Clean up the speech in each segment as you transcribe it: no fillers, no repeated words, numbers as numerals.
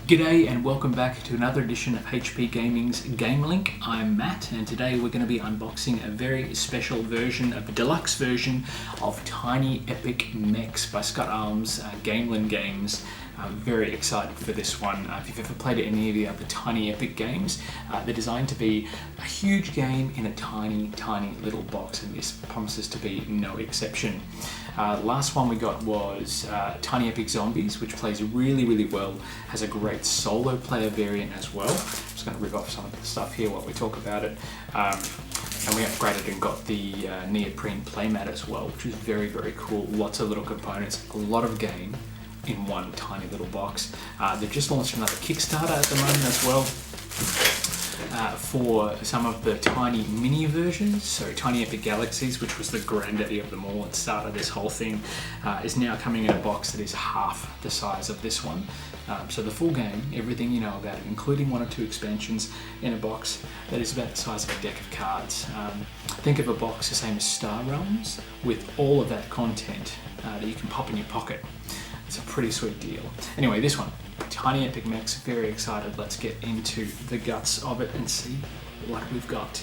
G'day and welcome back to another edition of HP Gaming's GameLINK. I'm Matt and today we're going to be unboxing a very special version of the deluxe version of Tiny Epic Mechs by Almes, Gamelyn Games. I'm very excited for this one. If you've ever played any of the other Tiny Epic games, they're designed to be a huge game in a tiny little box, and this promises to be no exception. The last one we got was Tiny Epic Zombies, which plays really well, has a great solo player variant as well. I'm just going to rip off some of the stuff here while we talk about it. And we upgraded and got the neoprene playmat as well, which is very cool. Lots of little components, a lot of game in one tiny little box. They've just launched another Kickstarter at the moment as well for some of the tiny mini versions. So Tiny Epic Galaxies, which was the granddaddy of them all and started this whole thing, is now coming in a box that is half the size of this one. So the full game, everything you know about it, including 1 or 2 expansions, in a box that is about the size of a deck of cards. Think of a box the same as Star Realms, with all of that content that you can pop in your pocket. It's a pretty sweet deal. Anyway, this one, Tiny Epic Mechs, very excited. Let's get into the guts of it and see what we've got.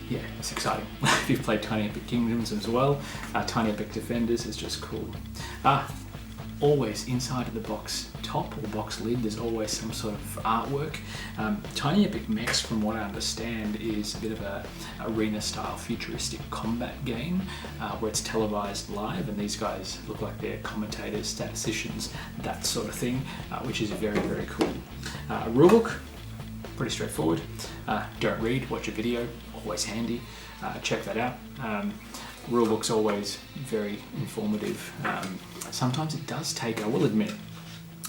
Yeah, it's exciting. If you've played Tiny Epic Kingdoms as well, Tiny Epic Defenders is just cool. Always inside of the box top or box lid, there's always some sort of artwork. Tiny Epic Mechs, from what I understand, is a bit of a arena-style futuristic combat game where it's televised live, and these guys look like they're commentators, statisticians, that sort of thing, which is very cool. Rulebook, pretty straightforward. Don't read, watch a video, always handy. Check that out. Rulebook's always very informative. Sometimes it does take, I will admit,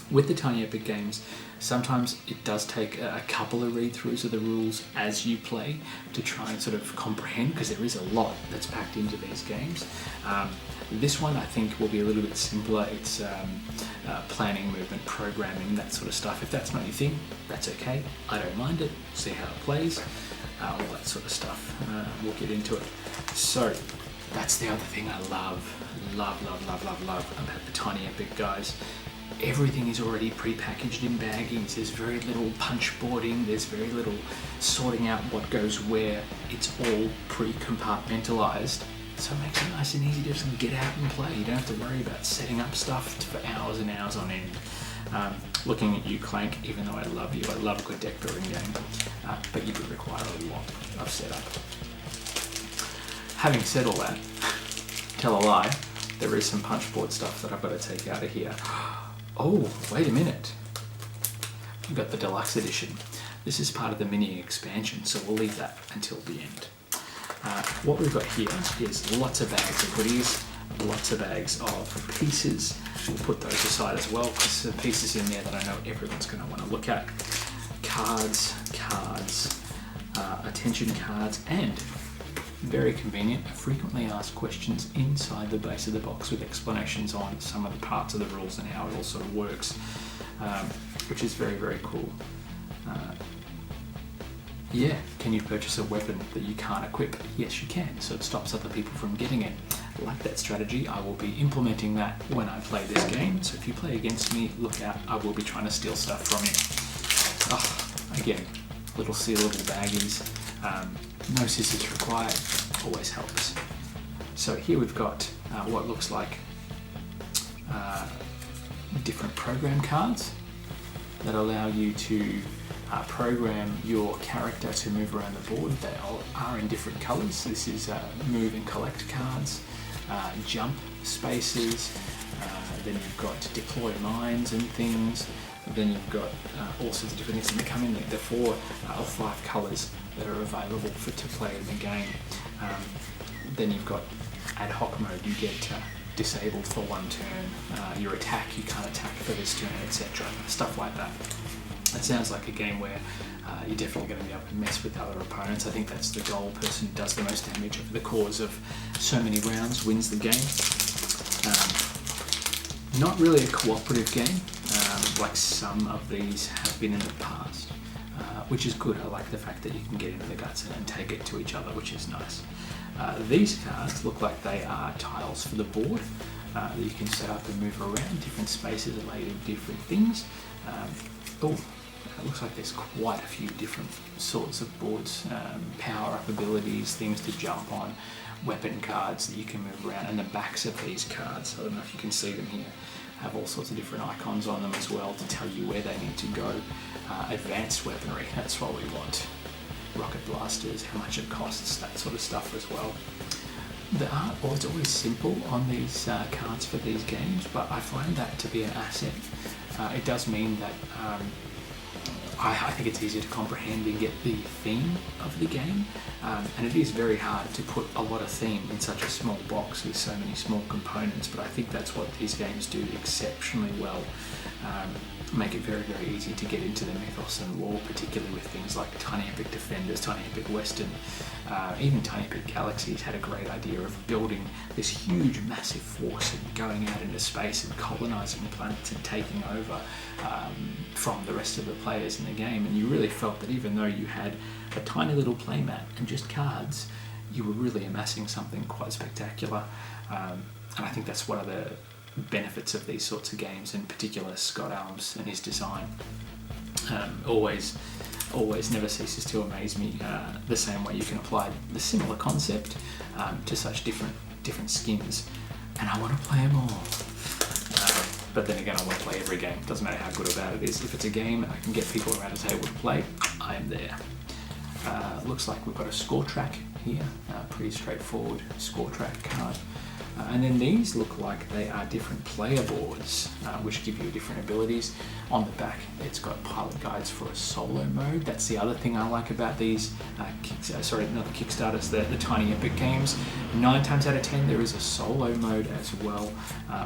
with the Tiny Epic games, sometimes it does take a couple of read-throughs of the rules as you play to try and sort of comprehend, because there is a lot that's packed into these games. This one I think will be a little bit simpler. It's planning, movement, programming, that sort of stuff. If that's not your thing, that's okay. I don't mind it. See how it plays, all that sort of stuff. We'll get into it. So that's the other thing I love about the Tiny Epic guys. Everything is already pre-packaged in baggings. There's very little punch boarding. There's very little sorting out what goes where. It's all pre-compartmentalized. So it makes it nice and easy to just get out and play. You don't have to worry about setting up stuff for hours and hours on end. Looking at you, Clank, even though I love you, I love a good deck building game, but you do require a lot of setup. Having said all that, tell a lie, there is some punchboard stuff that I've got to take out of here. Oh, wait a minute. We've got the Deluxe edition. This is part of the mini expansion, so we'll leave that until the end. What we've got here is lots of bags of goodies, lots of bags of pieces. We'll put those aside as well, because there are pieces in there that I know everyone's going to want to look at. Cards, attention cards, and very convenient, frequently asked questions inside the base of the box with explanations on some of the parts of the rules and how it all sort of works, which is very cool. Yeah, can you purchase a weapon that you can't equip? Yes, you can, so it stops other people from getting it. I like that strategy. I will be implementing that when I play this game, so if you play against me, look out, I will be trying to steal stuff from you. Again, little sealable baggies. No scissors required, always helps. So here we've got what looks like different program cards that allow you to program your character to move around the board. They are in different colours. This is move and collect cards, jump spaces, then you've got deploy mines and things. Then you've got all sorts of different things, and they come in the 4 or 5 colours that are available to play in the game. Then you've got ad hoc mode. You get disabled for 1 turn. Your attack, you can't attack for this turn, etc. Stuff like that. It sounds like a game where you're definitely going to be able to mess with other opponents. I think that's the goal. Person who does the most damage over the course of so many rounds wins the game. Not really a cooperative game, like some of these have been in the past, which is good. I like the fact that you can get into the guts and take it to each other, which is nice. These cards look like they are tiles for the board. that you can set up and move around. Different spaces allow you to do different things. It looks like there's quite a few different sorts of boards, power-up abilities, things to jump on, weapon cards that you can move around, and the backs of these cards, I don't know if you can see them here, have all sorts of different icons on them as well to tell you where they need to go. Advanced weaponry, that's what we want. Rocket blasters, how much it costs, that sort of stuff as well. The art was always simple on these cards for these games, but I find that to be an asset. It does mean that I think it's easier to comprehend and get the theme of the game, and it is very hard to put a lot of theme in such a small box with so many small components, but I think that's what these games do exceptionally well. Make it very, very easy to get into the mythos and lore, particularly with things like Tiny Epic Defenders, Tiny Epic Western, even Tiny Epic Galaxies had a great idea of building this huge, massive force and going out into space and colonising planets and taking over from the rest of the players in the game. And you really felt that even though you had a tiny little playmat and just cards, you were really amassing something quite spectacular. And I think that's one of the benefits of these sorts of games, in particular Scott Almes and his design. Always never ceases to amaze me the same way you can apply the similar concept to such different skins, and I want to play them all. But then again, I want to play every game. Doesn't matter how good or bad it is. If it's a game and I can get people around a table to play, I am there. Looks like we've got a score track here, pretty straightforward score track card. And then these look like they are different player boards, which give you different abilities. On the back, it's got pilot guides for a solo mode. That's the other thing I like about these, the Tiny Epic games. 9 times out of 10, there is a solo mode as well,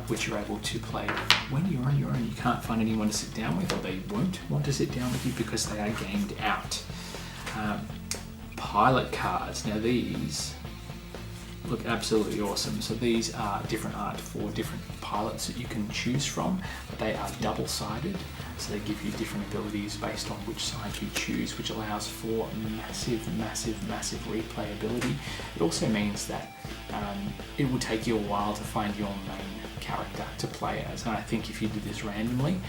which you're able to play when you're on your own. You can't find anyone to sit down with, or they won't want to sit down with you because they are gamed out. Pilot cards. Now these look absolutely awesome. So these are different art for different pilots that you can choose from, but they are double-sided, so they give you different abilities based on which side you choose, which allows for massive replayability. It also means that it will take you a while to find your main character to play as, and I think if you do this randomly,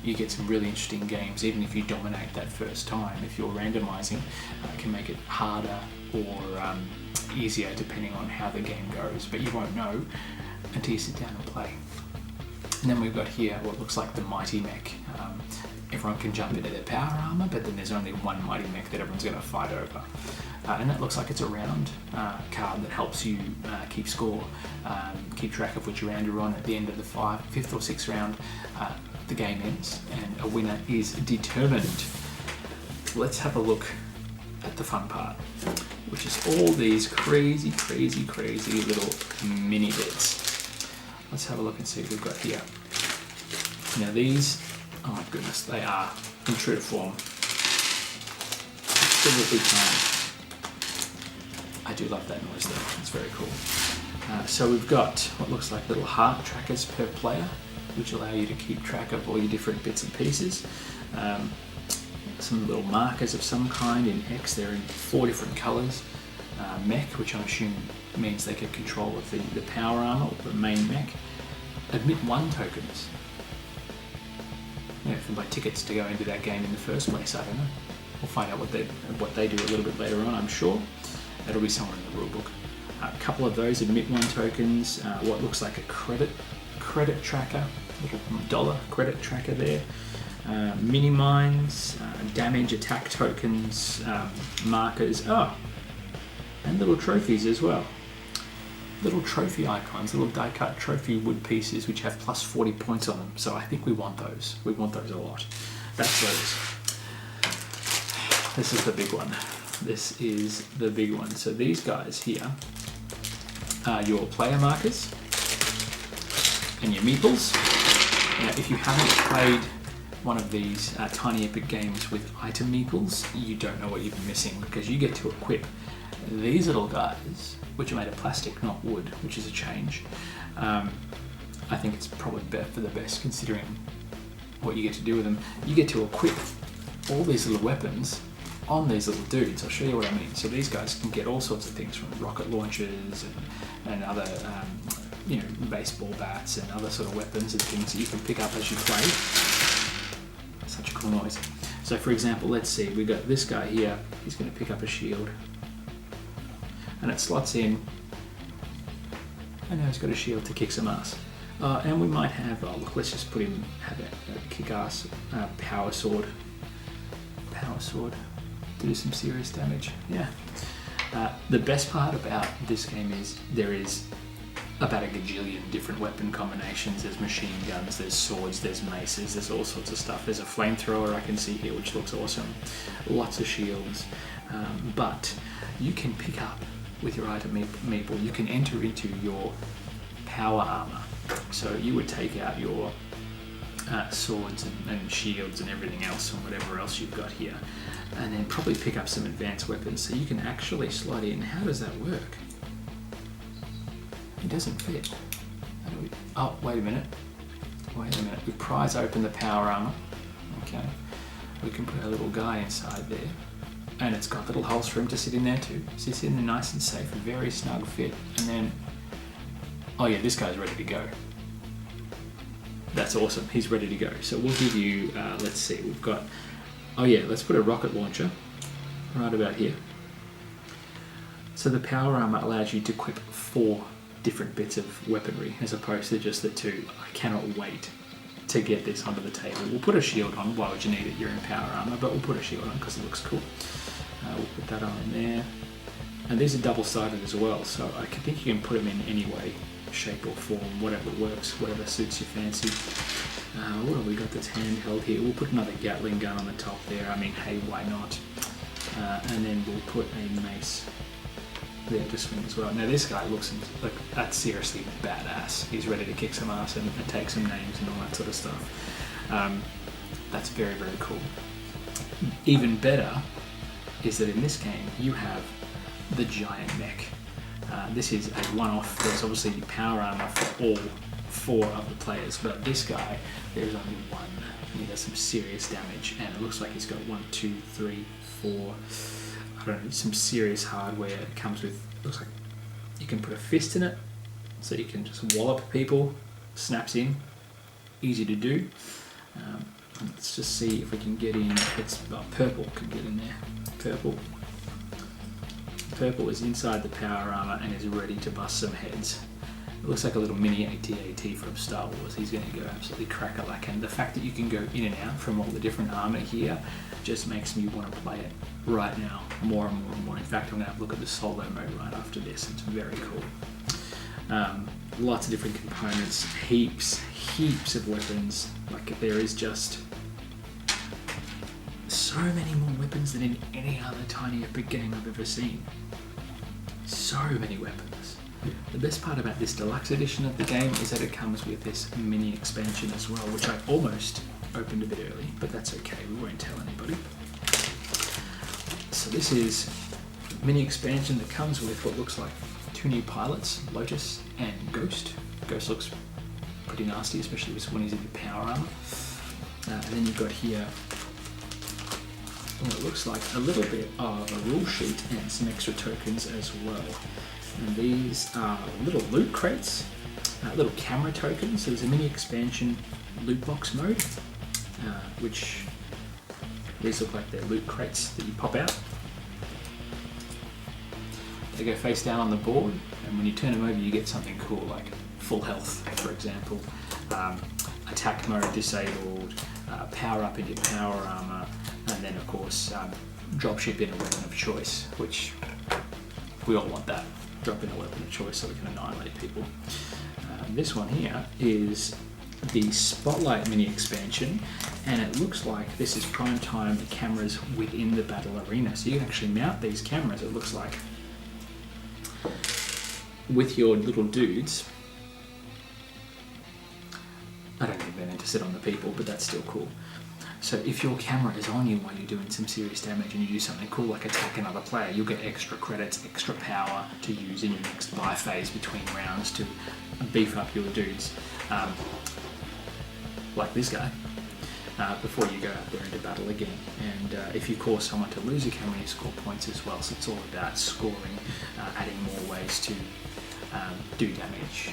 you get some really interesting games. Even if you dominate that first time, if you're randomizing, it can make it harder or easier depending on how the game goes, but you won't know until you sit down and play. And then we've got here what looks like the Mighty Mech. Everyone can jump into their power armor, but then there's only one Mighty Mech that everyone's going to fight over. And that looks like it's a round card that helps you keep score, keep track of which round you're on. At the end of the 5th or 6th round, the game ends and a winner is determined. Let's have a look at the fun part, which is all these crazy little mini bits. Let's have a look and see what we've got here. Now these, oh my goodness, they are in true to form. Absolutely tiny. I do love that noise though, it's very cool. So we've got what looks like little heart trackers per player, which allow you to keep track of all your different bits and pieces. Some little markers of some kind in X. They're in 4 different colours. Mech, which I'm assuming means they get control of the power armor or the main mech. Admit 1 tokens. You have to buy tickets to go into that game in the first place. I don't know. We'll find out what they do a little bit later on, I'm sure. That'll be somewhere in the rulebook. A couple of those admit 1 tokens. What looks like a credit tracker, little dollar credit tracker there. Mini mines, damage, attack tokens, markers, and little trophies as well. Little trophy icons, little die cut trophy wood pieces which have plus 40 points on them. So I think we want those. We want those a lot. That's those. This is the big one. This is the big one. So these guys here are your player markers and your meeples. Now if you haven't played one of these Tiny Epic games with item meeples, you don't know what you've been missing, because you get to equip these little guys, which are made of plastic, not wood, which is a change. I think it's probably for the best considering what you get to do with them. You get to equip all these little weapons on these little dudes. I'll show you what I mean. So these guys can get all sorts of things, from rocket launchers and other you know, baseball bats and other sort of weapons and things that you can pick up as you play. Such a cool noise. So for example, let's see, we got this guy here, he's going to pick up a shield. And it slots in, and now he's got a shield to kick some ass. And we might have, oh look, let's just put him, have a kick-ass power sword. Power sword, do some serious damage, yeah. The best part about this game is there is about a gajillion different weapon combinations. There's machine guns, there's swords, there's maces, there's all sorts of stuff. There's a flamethrower I can see here, which looks awesome. Lots of shields, but you can pick up with your item meeple, you can enter into your power armor. So you would take out your swords and shields and everything else and whatever else you've got here, and then probably pick up some advanced weapons. So you can actually slot in. How does that work? It doesn't fit. Oh, wait a minute. Wait a minute. We prise open the power armor. Okay. We can put a little guy inside there. And it's got little holes for him to sit in there too. Sits in there nice and safe, very snug fit. And then, oh yeah, this guy's ready to go. That's awesome, he's ready to go. So we'll give you, let's see, we've got, oh yeah, let's put a rocket launcher right about here. So the power armor allows you to equip 4 different bits of weaponry as opposed to just the 2. I cannot wait to get this onto the table. We'll put a shield on. Why would you need it? You're in power armor, but we'll put a shield on because it looks cool. We'll put that on there. And these are double-sided as well, so I think you can put them in any way, shape or form, whatever works, whatever suits your fancy. What have we got that's handheld here? We'll put another Gatling gun on the top there. I mean, hey, why not? And then we'll put a mace there to swing as well. Now this guy looks like that's seriously badass. He's ready to kick some ass and take some names and all that sort of stuff. That's very, very cool. Even better is that in this game you have the giant mech. This is a one-off. There's obviously power armor for all 4 of the players, but this guy, there's only one. He does some serious damage, and it looks like he's got 1, 2, 3, 4. I don't know, some serious hardware. It comes with, looks like you can put a fist in it, so you can just wallop people. Snaps in, easy to do. Let's just see if we can get in. It's purple can get in there. Purple. Purple is inside the power armor and is ready to bust some heads. It looks like a little mini AT-AT from Star Wars. He's going to go absolutely crack-a-lack, and the fact that you can go in and out from all the different armor here just makes me want to play it right now more and more and more. In fact, I'm going to have a look at the solo mode right after this. It's very cool. Lots of different components, heaps of weapons. Like there is just so many more weapons than in any other Tiny Epic game I've ever seen. So many weapons. The best part about this deluxe edition of the game is that it comes with this mini expansion as well, which I almost opened a bit early, but that's okay, we won't tell anybody. So this is a mini expansion that comes with what looks like 2 new pilots, Lotus and Ghost. Ghost looks pretty nasty, especially when he's in the power armor. And then you've got here what looks like a little bit of a rule sheet and some extra tokens as well. And these are little loot crates, little camera tokens. So there's a mini expansion loot box mode, which these look like they're loot crates that you pop out. They go face down on the board, and when you turn them over you get something cool like full health, for example, attack mode disabled, power up in your power armor, and then of course dropship in a weapon of choice, which we all want that. Drop in a weapon of choice so we can annihilate people. This one here is the Spotlight mini expansion, and it looks like this is prime time cameras within the battle arena. So you can actually mount these cameras, it looks like, with your little dudes. I don't think they're meant to sit on the people, but that's still cool. So if your camera is on you while you're doing some serious damage and you do something cool like attack another player, you'll get extra credits, extra power to use in your next buy phase between rounds to beef up your dudes. Like this guy, before you go out there into battle again. And if you cause someone to lose a camera, you score points as well. So it's all about scoring, adding more ways to do damage,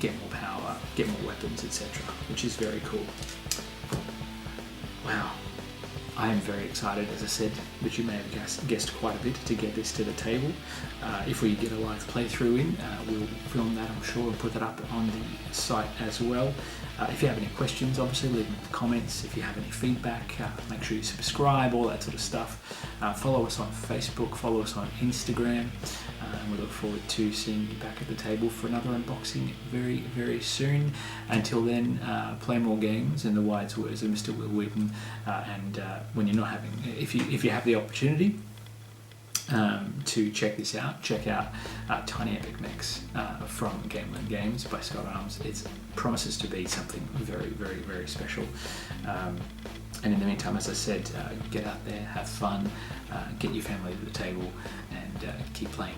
get more power, get more weapons, etc., which is very cool. Wow. I am very excited, as I said, but you may have guessed quite a bit to get this to the table. If we get a live playthrough in, we'll film that, I'm sure, and put that up on the site as well. If you have any questions, obviously leave them in the comments. If you have any feedback, make sure you subscribe, all that sort of stuff. Follow us on Facebook, follow us on Instagram, and we look forward to seeing you back at the table for another unboxing very, very soon. Until then, play more games in the wise words of Mr. Will Wheaton, and when you're not having, if you have the opportunity to check this out, check out Tiny Epic Mechs from Gamelyn Games by Almes. It promises to be something very, very, very special. And in the meantime, as I said, get out there, have fun, get your family to the table, and keep playing.